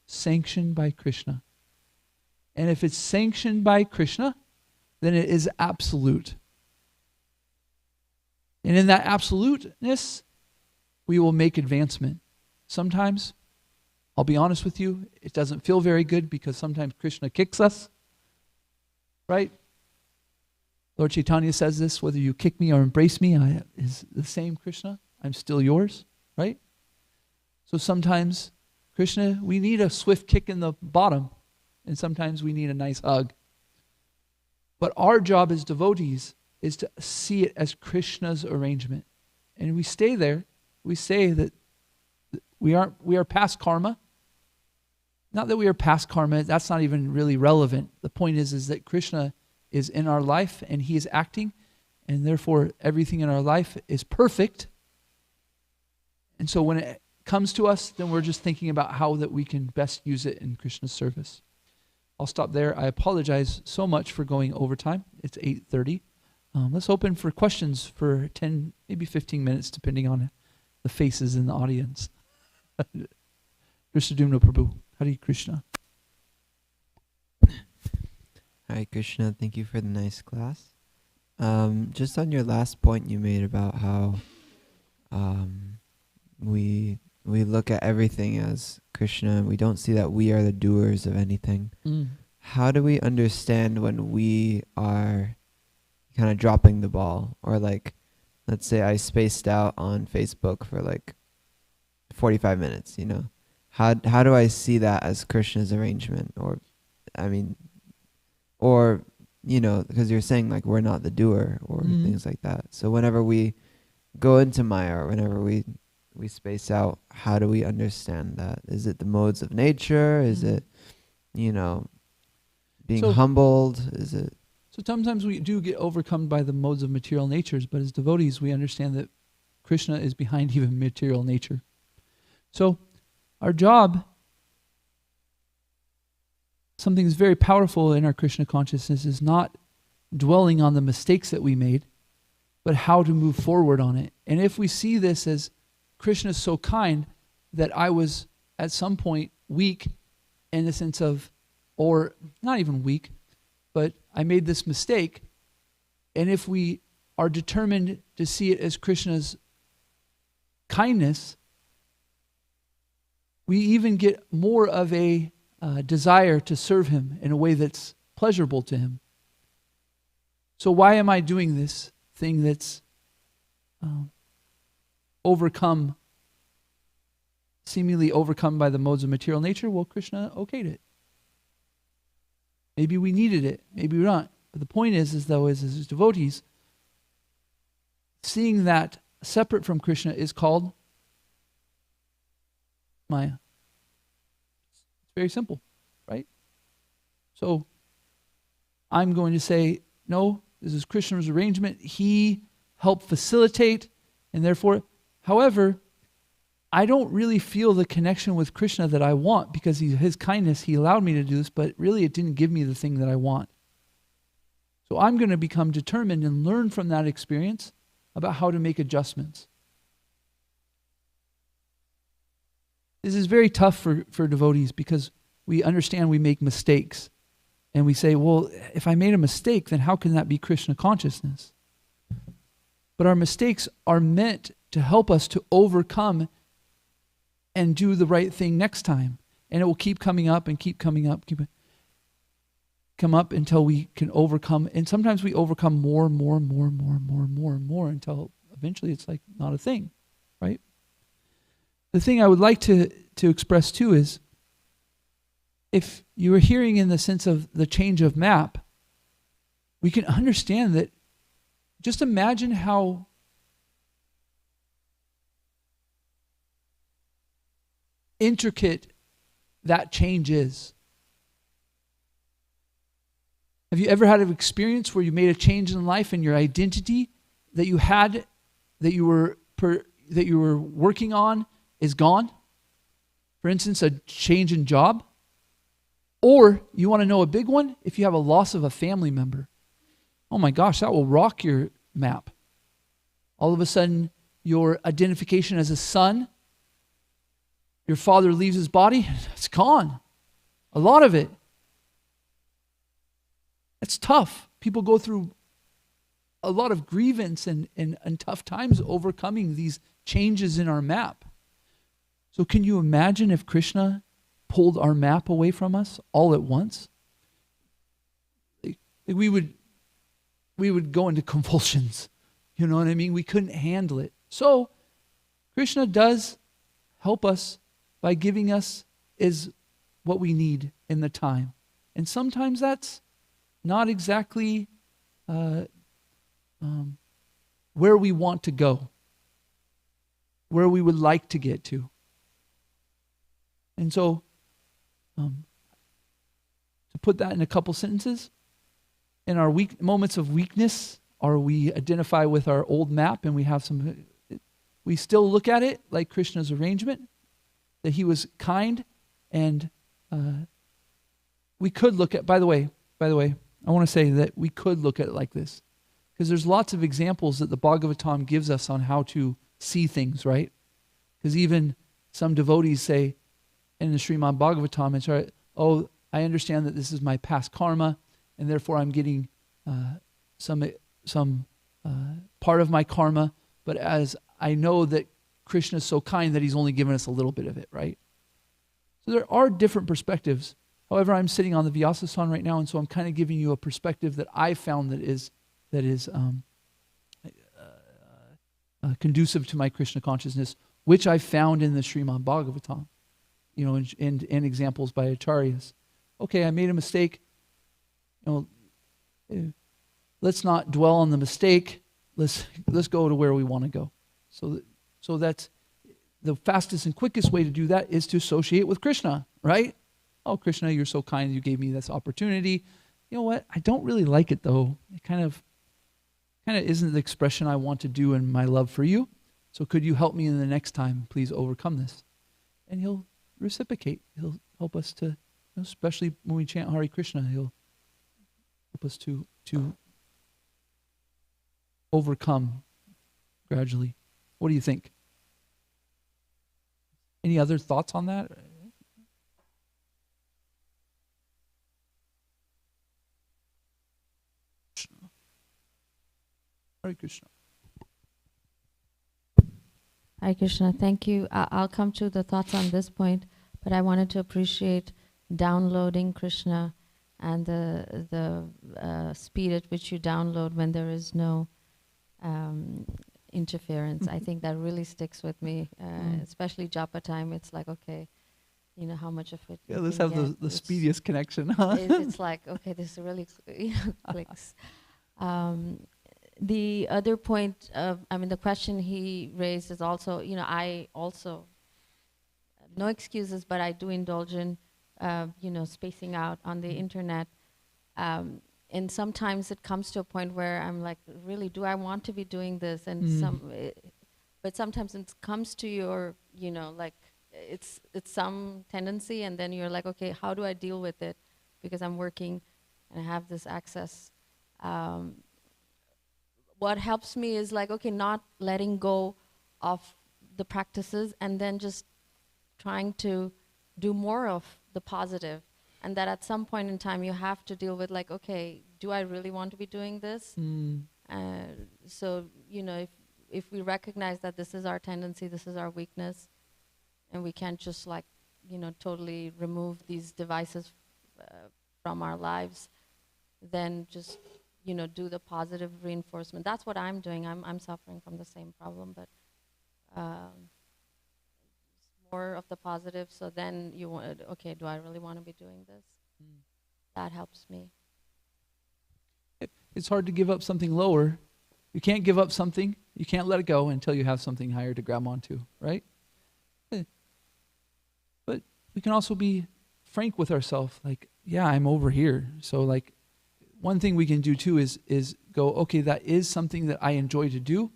sanctioned by Krishna. And if it's sanctioned by Krishna, then it is absolute. And in that absoluteness, we will make advancement. Sometimes, I'll be honest with you, it doesn't feel very good because sometimes Krishna kicks us, right? Lord Chaitanya says this, whether you kick me or embrace me, is the same Krishna. I'm still yours, right? So sometimes, Krishna, we need a swift kick in the bottom, and sometimes we need a nice hug. But our job as devotees is to see it as Krishna's arrangement. And we stay there. We say that we are past karma. Not that we are past karma, that's not even really relevant. The point is that Krishna is in our life and he is acting, and therefore everything in our life is perfect. And so when it comes to us, then we're just thinking about how that we can best use it in Krishna's service. I'll stop there. I apologize so much for going overtime. It's 8:30. Let's open for questions for 10, maybe 15 minutes, depending on the faces in the audience. Krishna Dumno Prabhu. Hare Krishna. Hare Krishna, thank you for the nice class. Just on your last point you made about how look at everything as Krishna and we don't see that we are the doers of anything. How do we understand when we are kind of dropping the ball? Or like, let's say I spaced out on Facebook for like 45 minutes, you know? How do I see that as Krishna's arrangement? Or, I mean, or, you know, because you're saying like we're not the doer or things like that. So whenever we go into Maya or whenever we space out, how do we understand that? Is it the modes of nature? Is it, you know, being humbled? Is it? So sometimes we do get overcome by the modes of material natures, but as devotees, we understand that Krishna is behind even material nature. So our job, something that's very powerful in our Krishna consciousness, is not dwelling on the mistakes that we made, but how to move forward on it. And if we see this as Krishna is so kind that I was at some point weak in the sense of, or not even weak, but I made this mistake, and if we are determined to see it as Krishna's kindness, we even get more of a desire to serve him in a way that's pleasurable to him. So why am I doing this thing that's seemingly overcome by the modes of material nature? Well, Krishna okayed it. Maybe we needed it, maybe we're not. But the point is as devotees, seeing that separate from Krishna is called Maya. It's very simple, right? So I'm going to say, no, this is Krishna's arrangement. He helped facilitate, and therefore, however, I don't really feel the connection with Krishna that I want because his kindness, he allowed me to do this, but really it didn't give me the thing that I want. So I'm going to become determined and learn from that experience about how to make adjustments. This is very tough for devotees because we understand we make mistakes. And we say, well, if I made a mistake, then how can that be Krishna consciousness? But our mistakes are meant to help us to overcome and do the right thing next time. And it will keep coming up and keep coming up, come up until we can overcome. And sometimes we overcome more until eventually it's like not a thing, right? The thing I would like to express too is, if you are hearing in the sense of the change of map, we can understand that. Just imagine how intricate that change is. Have you ever had an experience where you made a change in life and your identity that you had, that you were working on, is gone? For instance, a change in job. Or you want to know a big one? If you have a loss of a family member. Oh my gosh, that will rock your map. All of a sudden, your identification as a son, your father leaves his body, it's gone. A lot of it. It's tough. People go through a lot of grievance and tough times overcoming these changes in our map. So can you imagine if Krishna pulled our map away from us all at once? We would go into convulsions. You know what I mean? We couldn't handle it. So Krishna does help us by giving us is what we need in the time. And sometimes that's not exactly where we want to go, where we would like to get to. And so, to put that in a couple sentences, in our moments of weakness, or we identify with our old map and we still look at it like Krishna's arrangement, that he was kind, and we could look at, by the way, I want to say that we could look at it like this, because there's lots of examples that the Bhagavatam gives us on how to see things, right? Because even some devotees say in the Srimad Bhagavatam, it's right, oh, I understand that this is my past karma, and therefore I'm getting some part of my karma, but as I know that Krishna is so kind that he's only given us a little bit of it, right? So there are different perspectives. However, I'm sitting on the Vyasasana right now, and so I'm kind of giving you a perspective that I found that is conducive to my Krishna consciousness, which I found in the Srimad Bhagavatam, and examples by acharyas. Okay, I made a mistake. Let's not dwell on the mistake. Let's go to where we want to go. So that's the fastest and quickest way to do that is to associate with Krishna, right? Oh, Krishna, you're so kind. You gave me this opportunity. You know what? I don't really like it, though. It kind of isn't the expression I want to do in my love for you. So could you help me in the next time? Please overcome this. And he'll reciprocate. He'll help us to, especially when we chant Hare Krishna, he'll help us to overcome gradually. What do you think? Any other thoughts on that? Hare Krishna. Hare Krishna, thank you. I'll come to the thoughts on this point, but I wanted to appreciate downloading Krishna and the speed at which you download when there is no interference. I think that really sticks with me, especially japa time. It's like, okay, how much of it. Yeah, let's have the speediest connection. Huh? It's like, okay, this really clicks. The other point the question he raised is also, I also, no excuses, but I do indulge in, spacing out on the internet. And sometimes it comes to a point where I'm like, really, do I want to be doing this? And but sometimes it comes to your, like it's some tendency, and then you're like, okay, how do I deal with it? Because I'm working and I have this access. What helps me is like, okay, not letting go of the practices and then just trying to do more of the positive. And that at some point in time you have to deal with like, okay, do I really want to be doing this? So, if we recognize that this is our tendency, this is our weakness, and we can't just like, totally remove these devices from our lives, then just, do the positive reinforcement. That's what I'm doing. I'm suffering from the same problem, but more of the positive. So then you want, okay, do I really want to be doing this? That helps me. It's hard to give up something lower. You can't give up something. You can't let it go until you have something higher to grab onto, right? But we can also be frank with ourselves. Like, yeah, I'm over here. So like, one thing we can do too is go, okay, that is something that I enjoy to do,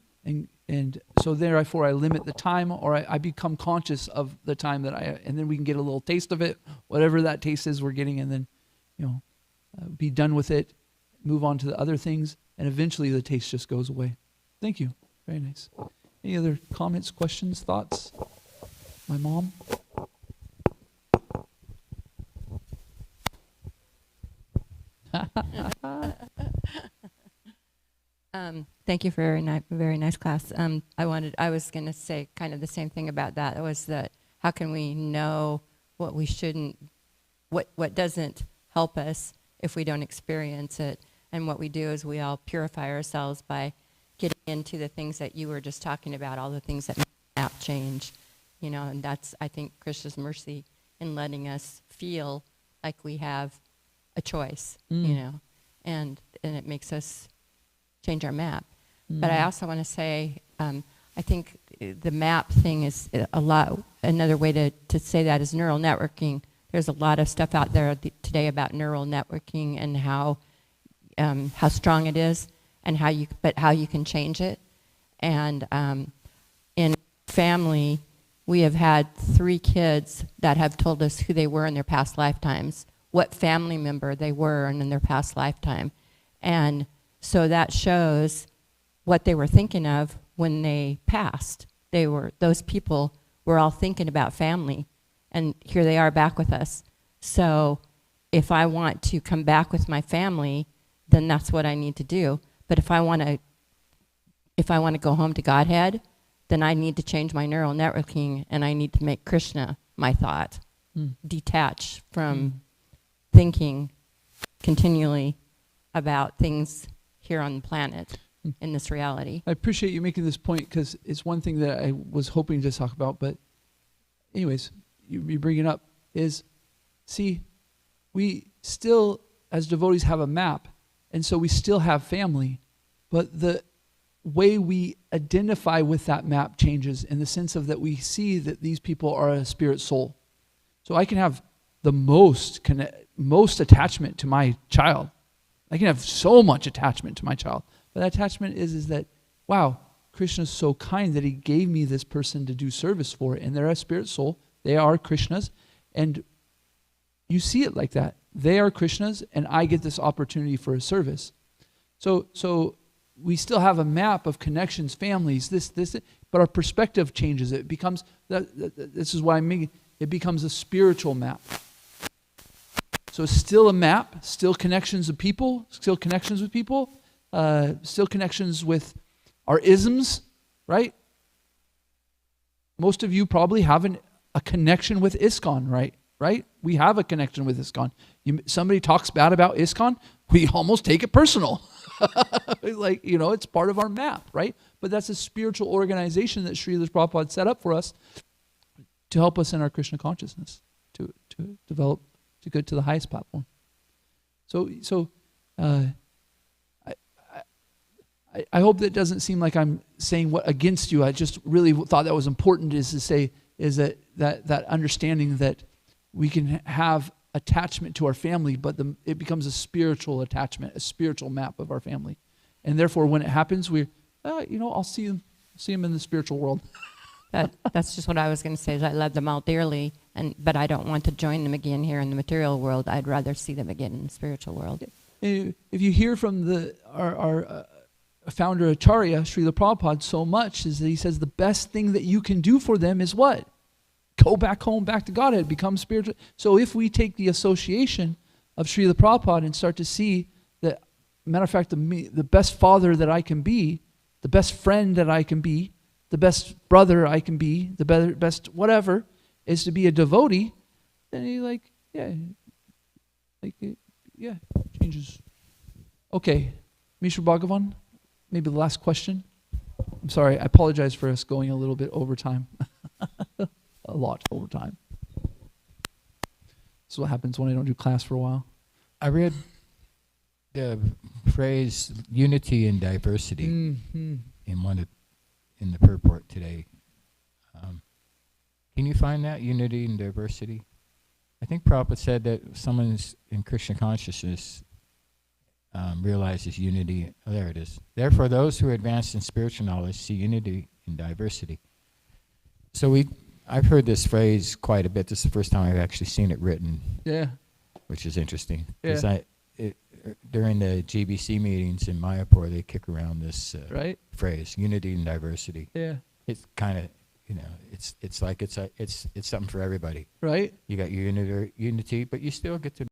and so therefore I limit the time, or I become conscious of the time that and then we can get a little taste of it, whatever that taste is we're getting, and then, be done with it, move on to the other things, and eventually the taste just goes away. Thank you. Very nice. Any other comments, questions, thoughts? My mom? Thank you for a very nice class. I was going to say kind of the same thing about that. It was that how can we know what we shouldn't, what doesn't help us if we don't experience it? And what we do is we all purify ourselves by getting into the things that you were just talking about, all the things that make change, and that's, I think, Krishna's mercy in letting us feel like we have a choice, and it makes us change our map. But I also want to say, I think the map thing is another way to say that is neural networking. There's a lot of stuff out there today about neural networking and how strong it is, and how you can change it. And in family, we have had 3 kids that have told us who they were in their past lifetimes, what family member they were in their past lifetime. And so that shows what they were thinking of when they passed. Those people were all thinking about family, and here they are back with us. So if I want to come back with my family, then that's what I need to do. But if I want to go home to Godhead, then I need to change my neural networking and I need to make Krishna my thought. Detach from thinking continually about things here on the planet in this reality. I appreciate you making this point because it's one thing that I was hoping to talk about, but anyways, you bring it up is, see, we still, as devotees, have a map, and so we still have family, but the way we identify with that map changes in the sense of that we see that these people are a spirit soul. So I can have the most attachment to my child. I can have so much attachment to my child. But that attachment is that, wow, Krishna's so kind that he gave me this person to do service for, and they're a spirit soul. They are Krishna's, and you see it like that. They are Krishna's, and I get this opportunity for a service. So we still have a map of connections, families, this, but our perspective changes. It becomes, this is why it becomes a spiritual map. So it's still a map, still connections of people, still connections with people, still connections with our isms, right? Most of you probably have a connection with ISKCON, right? We have a connection with ISKCON. Somebody talks bad about ISKCON, we almost take it personal. Like, it's part of our map, right? But that's a spiritual organization that Srila Prabhupada set up for us to help us in our Krishna consciousness, to develop, to go to the highest platform. So I hope that doesn't seem like I'm saying what against you. I just really thought that was important is that understanding that we can have attachment to our family, but it becomes a spiritual attachment, a spiritual map of our family. And therefore, when it happens, I'll see them in the spiritual world. That's just what I was going to say, is I love them all dearly, but I don't want to join them again here in the material world. I'd rather see them again in the spiritual world. If you hear from our founder Acharya, Srila Prabhupada, so much is that he says the best thing that you can do for them is what? Go back home, back to Godhead, become spiritual. So if we take the association of Srila Prabhupada and start to see that, matter of fact, the best father that I can be, the best friend that I can be, the best brother I can be, the best whatever, is to be a devotee, then he changes. Okay, Mishra Bhagavan, maybe the last question. I'm sorry, I apologize for us going a little bit over time. A lot over time. This is what happens when I don't do class for a while. I read the phrase unity and diversity in the purport today. Can you find that, unity and diversity? I think Prabhupada said that someone's in Krishna consciousness realizes unity. Oh, there it is. Therefore, those who are advanced in spiritual knowledge see unity and diversity. So I've heard this phrase quite a bit. This is the first time I've actually seen it written. Yeah. Which is interesting. Because during the GBC meetings in Mayapur, they kick around this phrase, unity and diversity. Yeah. It's kind of, it's like it's something for everybody. Right. You got your unity, but you still get to